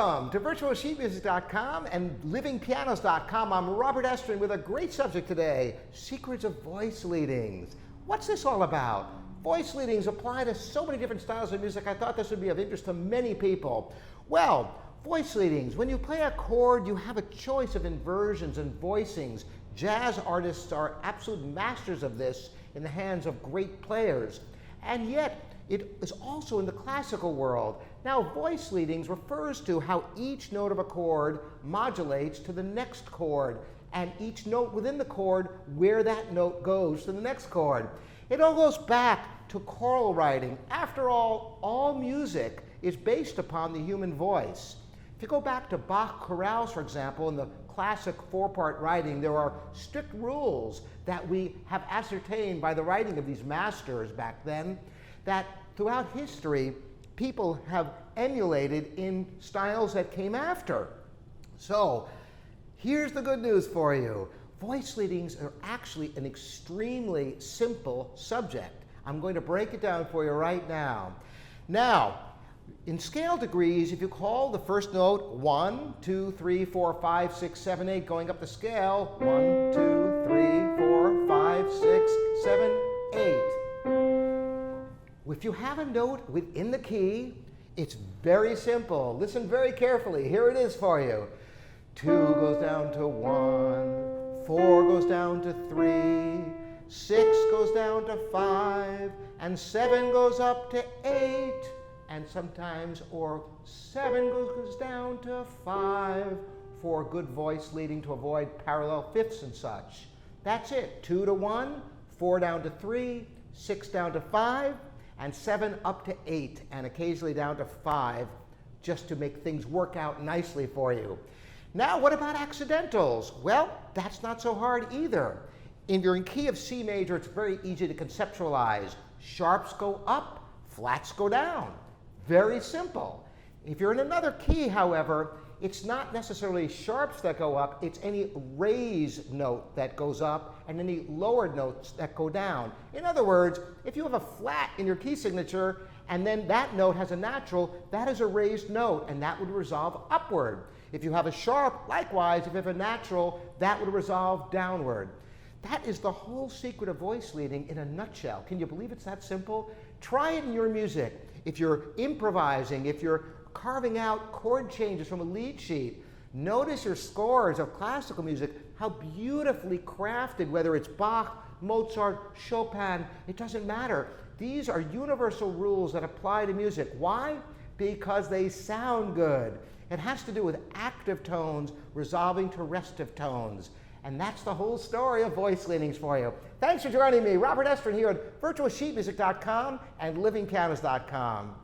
Welcome to virtualsheetmusic.com and livingpianos.com. I'm Robert Estrin with a great subject today, secrets of voice leadings. What's this all about? Voice leadings apply to so many different styles of music. I thought this would be of interest to many people. Well, voice leadings, when you play a chord, you have a choice of inversions and voicings. Jazz artists are absolute masters of this in the hands of great players. And yet, it is also in the classical world. Now, voice leadings refers to how each note of a chord modulates to the next chord, and each note within the chord where that note goes to the next chord. It all goes back to choral writing. After all music is based upon the human voice. If you go back to Bach chorales, for example, in the classic four-part writing, there are strict rules that we have ascertained by the writing of these masters back then, that throughout history, people have emulated in styles that came after. So, here's the good news for you. Voice leadings are actually an extremely simple subject. I'm going to break it down for you right now. Now, in scale degrees, if you call the first note 1, 2, 3, 4, 5, 6, 7, 8, going up the scale, 1, 2, 3, 4, 5, 6, 7, 8. If you have a note within the key, it's very simple. Listen very carefully. Here it is for you. 2 goes down to 1, 4 goes down to 3, 6 goes down to 5, and 7 goes up to 8, and sometimes, or 7 goes down to 5 for good voice leading to avoid parallel fifths and such. That's it. 2 to 1, 4 down to 3, 6 down to 5, and 7 up to 8, and occasionally down to 5, just to make things work out nicely for you. Now, what about accidentals? Well, that's not so hard either. If you're in key of C major, it's very easy to conceptualize. Sharps go up, flats go down. Very simple. If you're in another key, however, it's not necessarily sharps that go up, it's any raised note that goes up and any lowered notes that go down. In other words, if you have a flat in your key signature and then that note has a natural, that is a raised note and that would resolve upward. If you have a sharp, likewise, if you have a natural, that would resolve downward. That is the whole secret of voice leading in a nutshell. Can you believe it's that simple? Try it in your music. If you're improvising, if you're carving out chord changes from a lead sheet, notice your scores of classical music, how beautifully crafted, whether it's Bach, Mozart, Chopin, it doesn't matter. These are universal rules that apply to music. Why? Because they sound good. It has to do with active tones resolving to restive tones. And that's the whole story of voice leadings for you. Thanks for joining me, Robert Estrin, here at virtualsheetmusic.com and livingpianos.com.